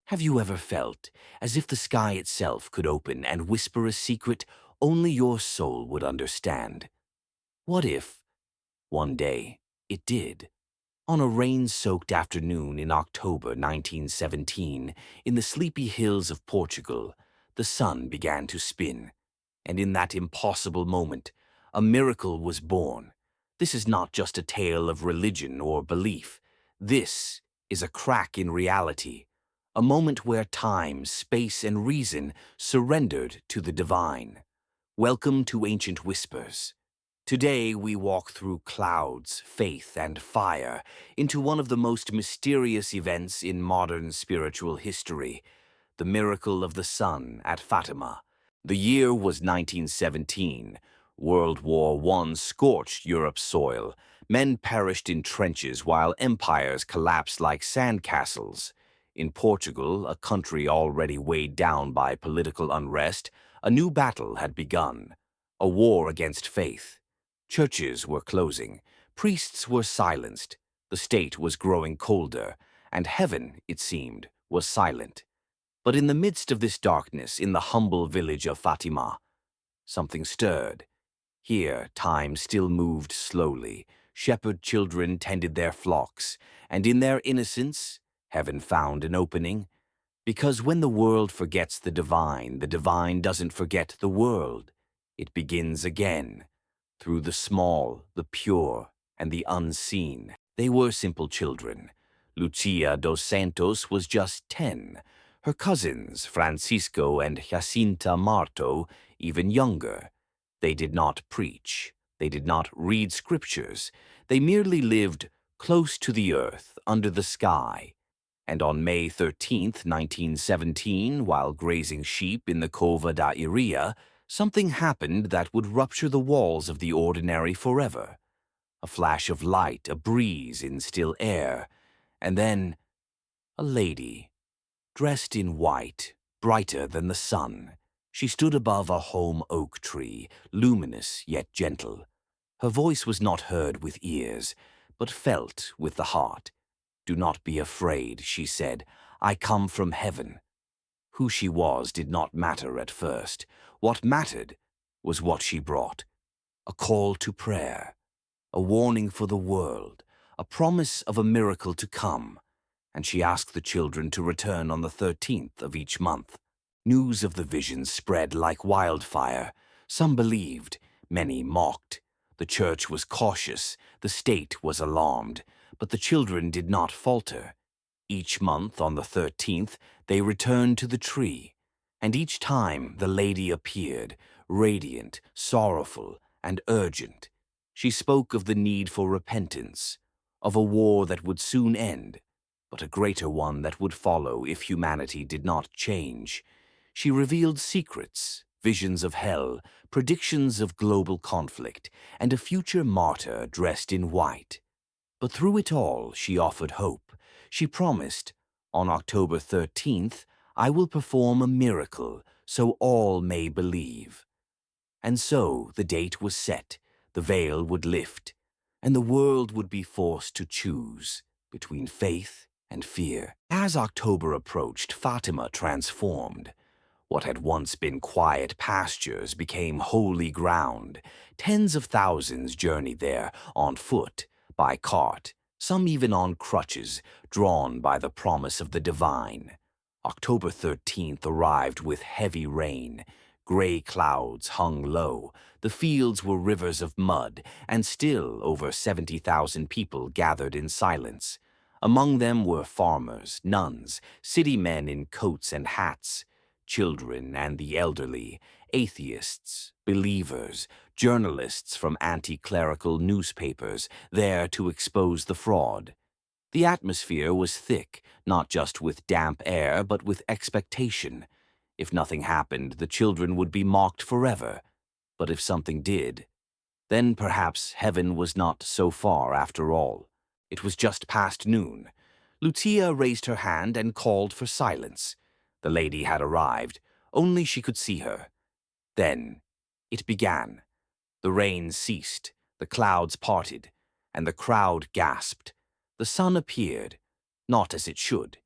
Have you ever felt as if the sky itself could open and whisper a secret only your soul would understand? What if, one day, it did? On a rain-soaked afternoon in October 1917, in the sleepy hills of Portugal, the sun began to spin. And in that impossible moment, a miracle was born. This is not just a tale of religion or belief. This is a crack in reality, a moment where time, space, and reason surrendered to the divine. Welcome to Ancient Whispers. Today we walk through clouds, faith, and fire into one of the most mysterious events in modern spiritual history, the miracle of the sun at Fatima. The year was 1917. World War I scorched Europe's soil. Men perished in trenches while empires collapsed like sandcastles. In Portugal, a country already weighed down by political unrest, a new battle had begun, a war against faith. Churches were closing, priests were silenced, the state was growing colder, and heaven, it seemed, was silent. But in the midst of this darkness, in the humble village of Fatima, something stirred. Here, time still moved slowly. Shepherd children tended their flocks, and in their innocence, heaven found an opening. Because when the world forgets the divine doesn't forget the world. It begins again, through the small, the pure, and the unseen. They were simple children. Lucia dos Santos was just 10. Her cousins, Francisco and Jacinta Marto, even younger. They did not preach. They did not read scriptures. They merely lived close to the earth, under the sky. And on May 13th, 1917, while grazing sheep in the Cova da Iria, something happened that would rupture the walls of the ordinary forever. A flash of light, a breeze in still air, and then a lady, dressed in white, brighter than the sun. She stood above a holm oak tree, luminous yet gentle. Her voice was not heard with ears, but felt with the heart. "Do not be afraid," she said. "I come from heaven." Who she was did not matter at first. What mattered was what she brought. A call to prayer, a warning for the world, a promise of a miracle to come. And she asked the children to return on the 13th of each month. News of the vision spread like wildfire. Some believed, many mocked. The church was cautious, the state was alarmed, but the children did not falter. Each month, on the 13th, they returned to the tree, and each time the lady appeared, radiant, sorrowful, and urgent. She spoke of the need for repentance, of a war that would soon end, but a greater one that would follow if humanity did not change. She revealed secrets, visions of hell, predictions of global conflict, and a future martyr dressed in white. But through it all, she offered hope. She promised, "On October 13th, I will perform a miracle so all may believe." And so the date was set, the veil would lift, and the world would be forced to choose between faith and fear. As October approached, Fatima transformed. What had once been quiet pastures became holy ground. Tens of thousands journeyed there, on foot, by cart, some even on crutches, drawn by the promise of the divine. October 13th arrived with heavy rain. Gray clouds hung low. The fields were rivers of mud, and still over 70,000 people gathered in silence. Among them were farmers, nuns, city men in coats and hats, children and the elderly, atheists, believers, journalists from anti-clerical newspapers, there to expose the fraud. The atmosphere was thick, not just with damp air, but with expectation. If nothing happened, the children would be mocked forever. But if something did, then perhaps heaven was not so far after all. It was just past noon. Lucia raised her hand and called for silence. The lady had arrived. Only she could see her. Then it began. The rain ceased, the clouds parted, and the crowd gasped. The sun appeared, not as it should.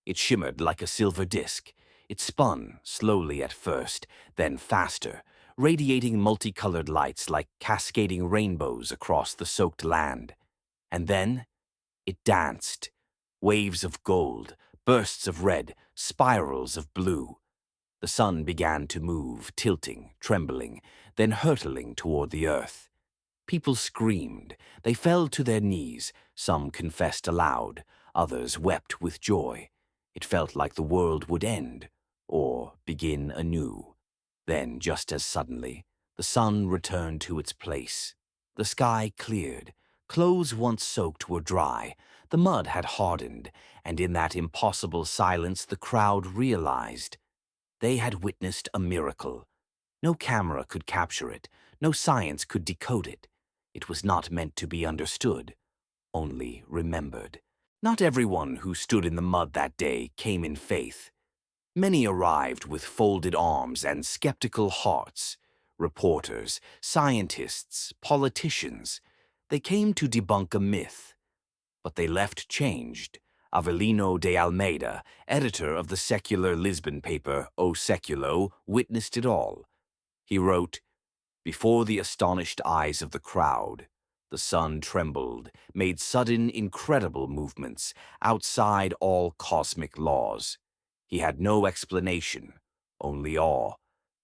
It shimmered like a silver disk. It spun, slowly at first, then faster, radiating multicolored lights like cascading rainbows across the soaked land. And then it danced. Waves of gold, bursts of red, spirals of blue. The sun began to move, tilting, trembling, then hurtling toward the earth. People screamed. They fell to their knees. Some confessed aloud. Others wept with joy. It felt like the world would end, or begin anew. Then, just as suddenly, the sun returned to its place. The sky cleared. Clothes once soaked were dry. The mud had hardened, and in that impossible silence the crowd realized they had witnessed a miracle. No camera could capture it. No science could decode it. It was not meant to be understood, only remembered. Not everyone who stood in the mud that day came in faith. Many arrived with folded arms and skeptical hearts. Reporters, scientists, politicians. They came to debunk a myth. But they left changed. Avelino de Almeida, editor of the secular Lisbon paper O Seculo, witnessed it all. He wrote, "Before the astonished eyes of the crowd, the sun trembled, made sudden, incredible movements outside all cosmic laws. He had no explanation, only awe.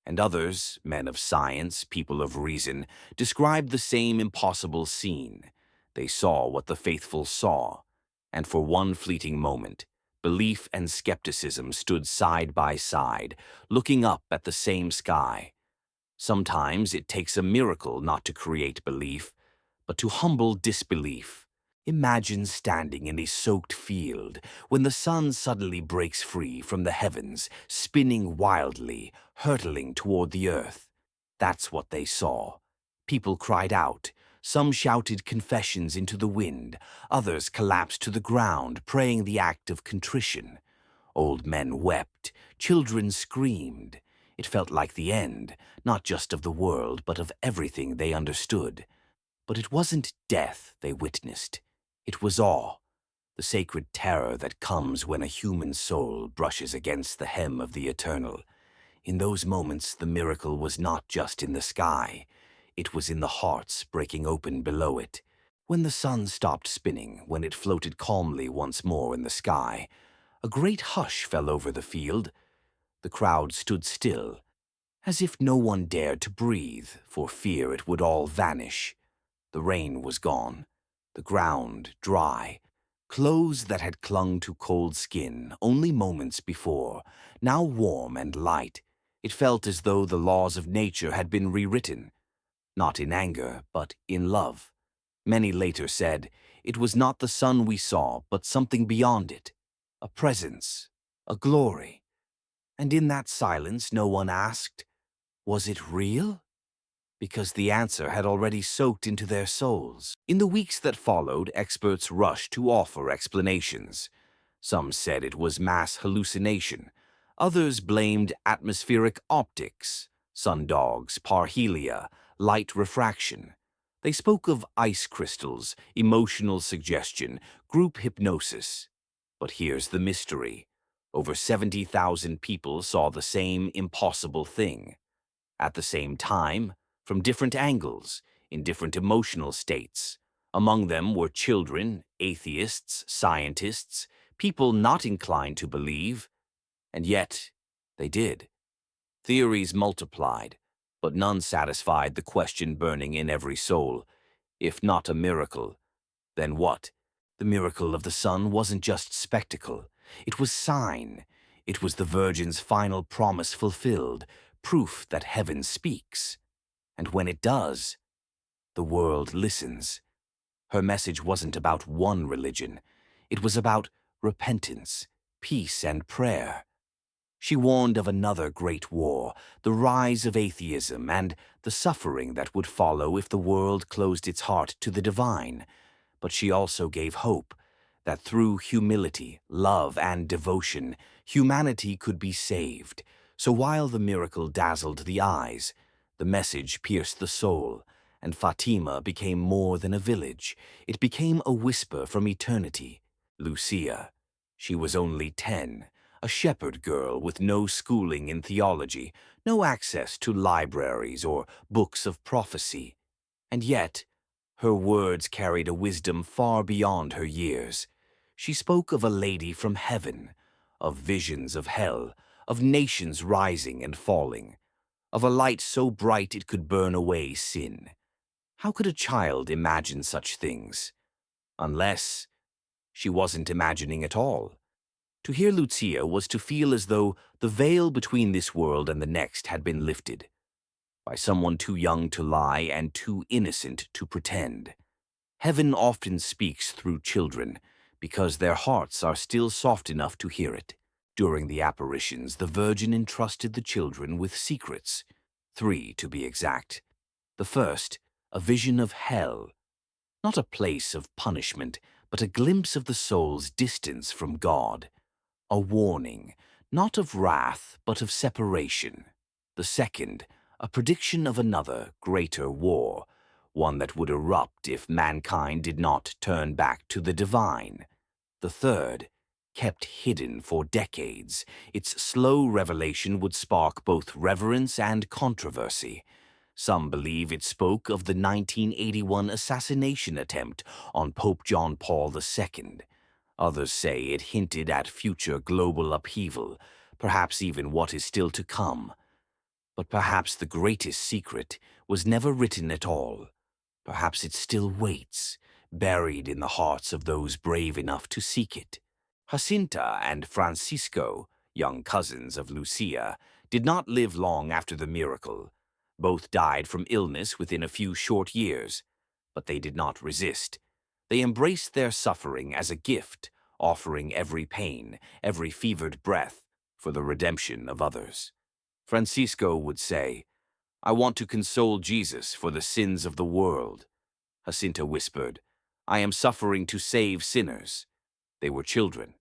And others, men of science, people of reason, described the same impossible scene. They saw what the faithful saw, and for one fleeting moment, belief and skepticism stood side by side, looking up at the same sky. Sometimes it takes a miracle not to create belief, but to humble disbelief. Imagine standing in a soaked field when the sun suddenly breaks free from the heavens, spinning wildly, hurtling toward the earth. That's what they saw. People cried out. Some shouted confessions into the wind. Others collapsed to the ground, praying the act of contrition. Old men wept. Children screamed. It felt like the end, not just of the world, but of everything they understood. But it wasn't death they witnessed. It was awe, the sacred terror that comes when a human soul brushes against the hem of the eternal. In those moments, the miracle was not just in the sky. It was in the hearts breaking open below it. When the sun stopped spinning, when it floated calmly once more in the sky, a great hush fell over the field. The crowd stood still, as if no one dared to breathe, for fear it would all vanish. The rain was gone, the ground dry. Clothes that had clung to cold skin only moments before, now warm and light. It felt as though the laws of nature had been rewritten, not in anger, but in love. Many later said, it was not the sun we saw, but something beyond it, a presence, a glory. And in that silence, no one asked, was it real? Because the answer had already soaked into their souls. In the weeks that followed, experts rushed to offer explanations. Some said it was mass hallucination. Others blamed atmospheric optics, sundogs, parhelia, light refraction. They spoke of ice crystals, emotional suggestion, group hypnosis. But here's the mystery. Over 70,000 people saw the same impossible thing. At the same time, from different angles, in different emotional states. Among them were children, atheists, scientists, people not inclined to believe. And yet, they did. Theories multiplied, but none satisfied the question burning in every soul. If not a miracle, then what? The miracle of the sun wasn't just spectacle. It was sign. It was the Virgin's final promise fulfilled, proof that heaven speaks. And when it does, the world listens. Her message wasn't about one religion. It was about repentance, peace, and prayer. She warned of another great war, the rise of atheism, and the suffering that would follow if the world closed its heart to the divine. But she also gave hope that through humility, love, and devotion, humanity could be saved. So while the miracle dazzled the eyes, the message pierced the soul, and Fatima became more than a village. It became a whisper from eternity. Lucia. She was only 10, a shepherd girl with no schooling in theology, no access to libraries or books of prophecy. And yet, her words carried a wisdom far beyond her years. She spoke of a lady from heaven, of visions of hell, of nations rising and falling, of a light so bright it could burn away sin. How could a child imagine such things? Unless she wasn't imagining at all. To hear Lucia was to feel as though the veil between this world and the next had been lifted, by someone too young to lie and too innocent to pretend. Heaven often speaks through children, because their hearts are still soft enough to hear it. During the apparitions, the Virgin entrusted the children with secrets, 3 to be exact. The first, a vision of hell, not a place of punishment, but a glimpse of the soul's distance from God. A warning, not of wrath, but of separation. The second, a prediction of another, greater war, one that would erupt if mankind did not turn back to the divine. The third, kept hidden for decades, its slow revelation would spark both reverence and controversy. Some believe it spoke of the 1981 assassination attempt on Pope John Paul II. Others say it hinted at future global upheaval, perhaps even what is still to come. But perhaps the greatest secret was never written at all. Perhaps it still waits, buried in the hearts of those brave enough to seek it. Jacinta and Francisco, young cousins of Lucia, did not live long after the miracle. Both died from illness within a few short years, but they did not resist. They embraced their suffering as a gift, offering every pain, every fevered breath, for the redemption of others. Francisco would say, "I want to console Jesus for the sins of the world." Jacinta whispered, "I am suffering to save sinners." They were children,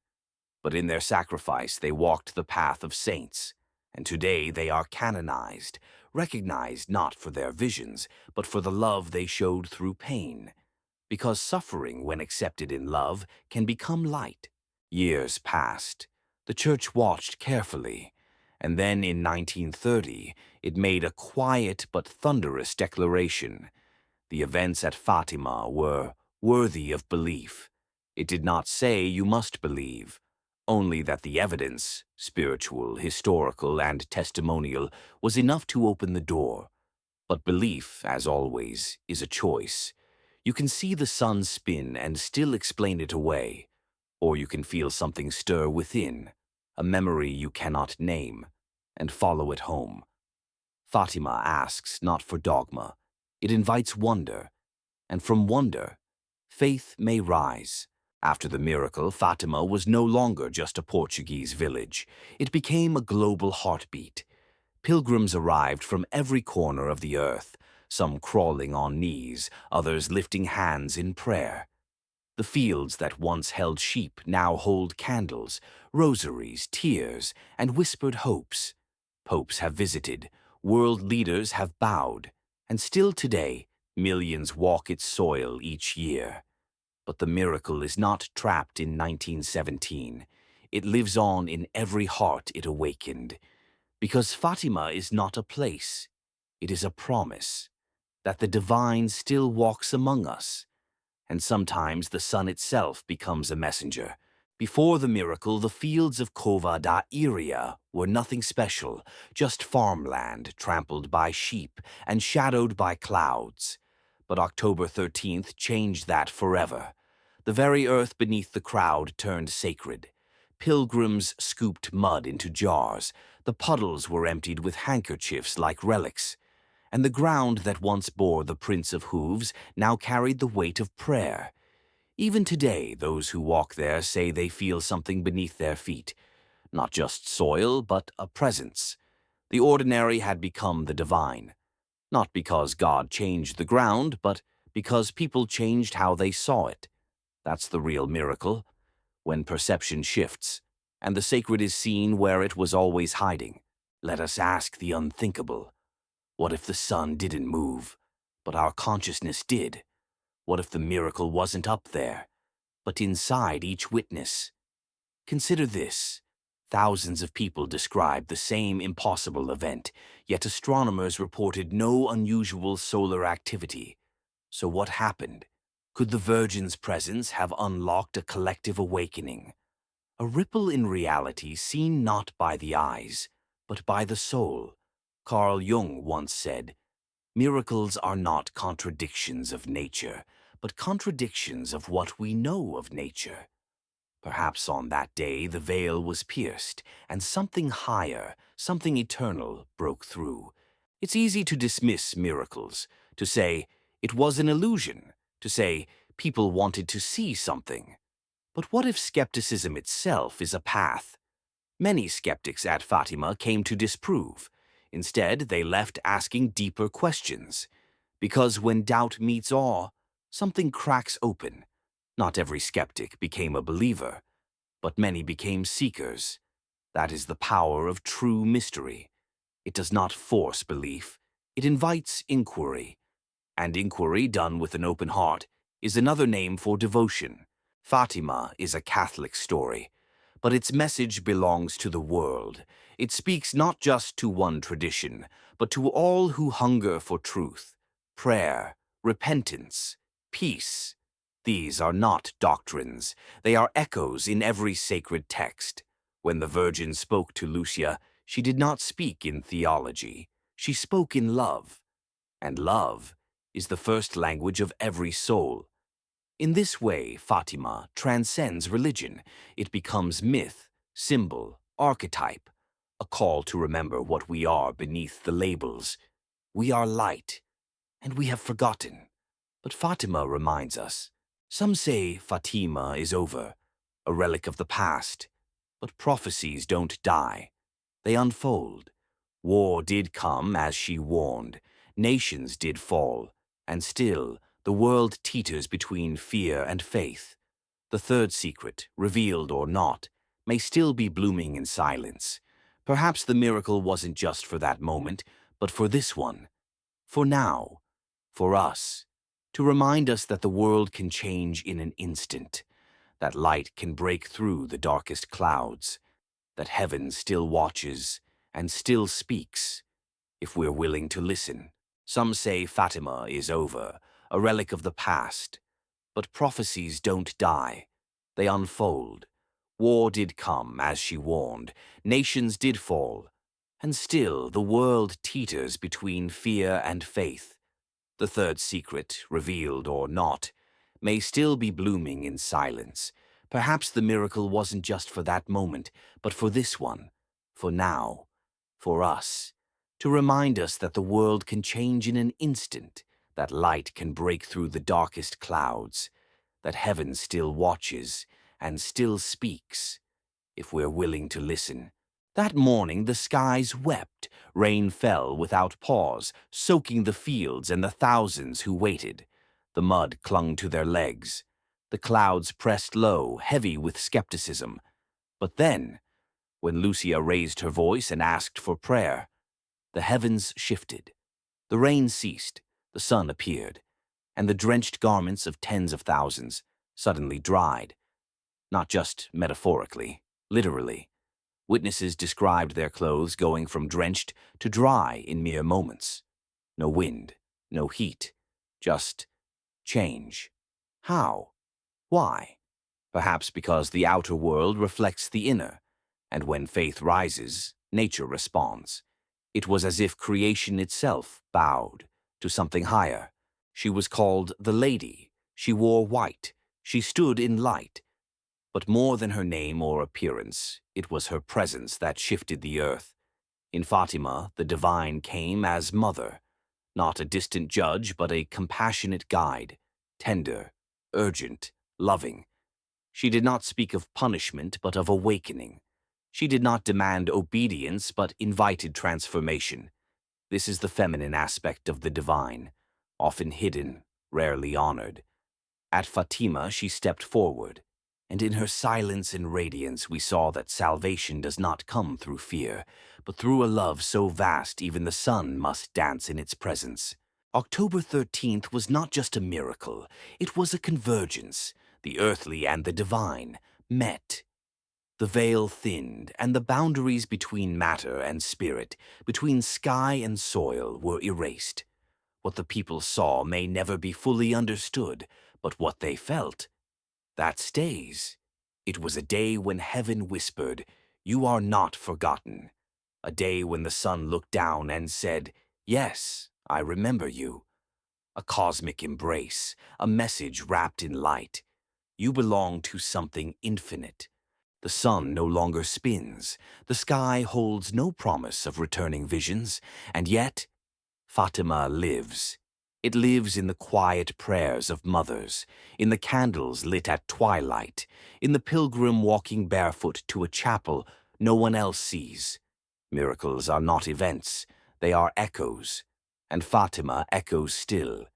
but in their sacrifice they walked the path of saints, and today they are canonized, recognized not for their visions, but for the love they showed through pain. Because suffering, when accepted in love, can become light. Years passed. The Church watched carefully, and then in 1930 it made a quiet but thunderous declaration. The events at Fatima were worthy of belief. It did not say you must believe, only that the evidence, spiritual, historical, and testimonial, was enough to open the door. But belief, as always, is a choice. You can see the sun spin and still explain it away, or you can feel something stir within, a memory you cannot name, and follow it home. Fatima asks not for dogma. It invites wonder, and from wonder, faith may rise. After the miracle, Fatima was no longer just a Portuguese village. It became a global heartbeat. Pilgrims arrived from every corner of the earth, some crawling on knees, others lifting hands in prayer. The fields that once held sheep now hold candles, rosaries, tears, and whispered hopes. Popes have visited, world leaders have bowed, and still today, millions walk its soil each year. But the miracle is not trapped in 1917. It lives on in every heart it awakened. Because Fatima is not a place, it is a promise that the divine still walks among us, and sometimes the sun itself becomes a messenger. Before the miracle, the fields of Cova da Iria were nothing special, just farmland trampled by sheep and shadowed by clouds. But October 13th changed that forever. The very earth beneath the crowd turned sacred. Pilgrims scooped mud into jars. The puddles were emptied with handkerchiefs like relics. And the ground that once bore the prints of hooves now carried the weight of prayer. Even today, those who walk there say they feel something beneath their feet. Not just soil, but a presence. The ordinary had become the divine. Not because God changed the ground, but because people changed how they saw it. That's the real miracle, when perception shifts, and the sacred is seen where it was always hiding. Let us ask the unthinkable. What if the sun didn't move, but our consciousness did? What if the miracle wasn't up there, but inside each witness? Consider this. Thousands of people described the same impossible event, yet astronomers reported no unusual solar activity. So what happened? Could the Virgin's presence have unlocked a collective awakening? A ripple in reality seen not by the eyes, but by the soul. Carl Jung once said, "Miracles are not contradictions of nature, but contradictions of what we know of nature." Perhaps on that day the veil was pierced, and something higher, something eternal, broke through. It's easy to dismiss miracles, to say, it was an illusion, to say, people wanted to see something. But what if skepticism itself is a path? Many skeptics at Fatima came to disprove. Instead, they left asking deeper questions. Because when doubt meets awe, something cracks open. Not every skeptic became a believer, but many became seekers. That is the power of true mystery. It does not force belief. It invites inquiry. And inquiry done with an open heart is another name for devotion. Fatima is a Catholic story, but its message belongs to the world. It speaks not just to one tradition, but to all who hunger for truth, prayer, repentance, peace. These are not doctrines. They are echoes in every sacred text. When the Virgin spoke to Lucia, she did not speak in theology. She spoke in love. And love is the first language of every soul. In this way, Fatima transcends religion. It becomes myth, symbol, archetype, a call to remember what we are beneath the labels. We are light, and we have forgotten. But Fatima reminds us. Some say Fatima is over, a relic of the past. But prophecies don't die. They unfold. War did come as she warned. Nations did fall. And still, the world teeters between fear and faith. The third secret, revealed or not, may still be blooming in silence. Perhaps the miracle wasn't just for that moment, but for this one. For now. For us. To remind us that the world can change in an instant. That light can break through the darkest clouds. That heaven still watches and still speaks, if we're willing to listen. Some say Fatima is over, a relic of the past. But prophecies don't die. They unfold. War did come, as she warned. Nations did fall. And still the world teeters between fear and faith. The third secret, revealed or not, may still be blooming in silence. Perhaps the miracle wasn't just for that moment, but for this one, for now, for us, to remind us that the world can change in an instant, that light can break through the darkest clouds, that heaven still watches and still speaks, if we're willing to listen. That morning the skies wept, rain fell without pause, soaking the fields and the thousands who waited. The mud clung to their legs. The clouds pressed low, heavy with skepticism. But then, when Lucia raised her voice and asked for prayer, the heavens shifted. The rain ceased, the sun appeared, and the drenched garments of tens of thousands suddenly dried. Not just metaphorically, literally. Witnesses described their clothes going from drenched to dry in mere moments. No wind, no heat, just change. How? Why? Perhaps because the outer world reflects the inner, and when faith rises, nature responds. It was as if creation itself bowed to something higher. She was called the Lady. She wore white. She stood in light. But more than her name or appearance, it was her presence that shifted the earth. In Fatima, the divine came as mother, not a distant judge, but a compassionate guide, tender, urgent, loving. She did not speak of punishment, but of awakening. She did not demand obedience, but invited transformation. This is the feminine aspect of the divine, often hidden, rarely honored. At Fatima, she stepped forward, and in her silence and radiance we saw that salvation does not come through fear, but through a love so vast even the sun must dance in its presence. October 13th was not just a miracle, it was a convergence. The earthly and the divine met. The veil thinned, and the boundaries between matter and spirit, between sky and soil, were erased. What the people saw may never be fully understood, but what they felt, that stays. It was a day when heaven whispered, "You are not forgotten." A day when the sun looked down and said, "Yes, I remember you." A cosmic embrace, a message wrapped in light. You belong to something infinite. The sun no longer spins. The sky holds no promise of returning visions, and yet Fatima lives. It lives in the quiet prayers of mothers, in the candles lit at twilight, in the pilgrim walking barefoot to a chapel no one else sees. Miracles are not events, they are echoes, and Fatima echoes still,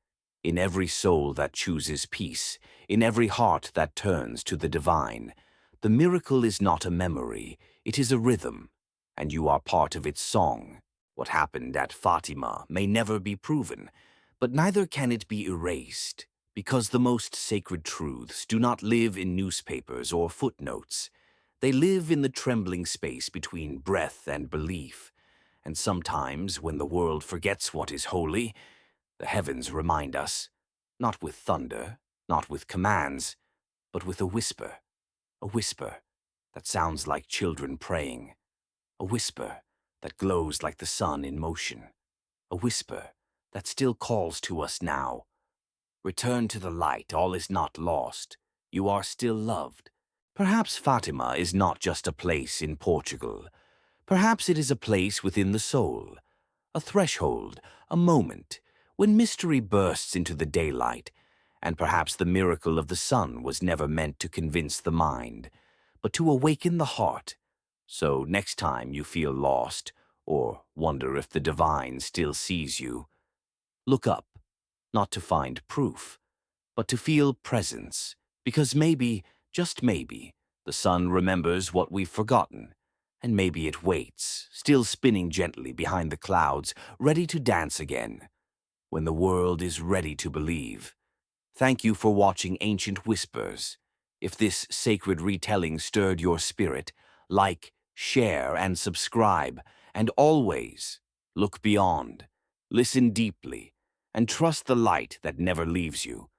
in every soul that chooses peace, in every heart that turns to the divine. The miracle is not a memory, it is a rhythm, and you are part of its song. What happened at Fatima may never be proven, but neither can it be erased, because the most sacred truths do not live in newspapers or footnotes. They live in the trembling space between breath and belief, and sometimes when the world forgets what is holy, the heavens remind us, not with thunder, not with commands, but with a whisper that sounds like children praying, a whisper that glows like the sun in motion, a whisper that still calls to us now. Return to the light, all is not lost. You are still loved. Perhaps Fatima is not just a place in Portugal. Perhaps it is a place within the soul, a threshold, a moment, when mystery bursts into the daylight, and perhaps the miracle of the sun was never meant to convince the mind, but to awaken the heart. So next time you feel lost, or wonder if the divine still sees you, look up, not to find proof, but to feel presence, because maybe, just maybe, the sun remembers what we've forgotten, and maybe it waits, still spinning gently behind the clouds, ready to dance again, when the world is ready to believe. Thank you for watching Ancient Whispers. If this sacred retelling stirred your spirit, like, share, and subscribe, and always look beyond, listen deeply, and trust the light that never leaves you.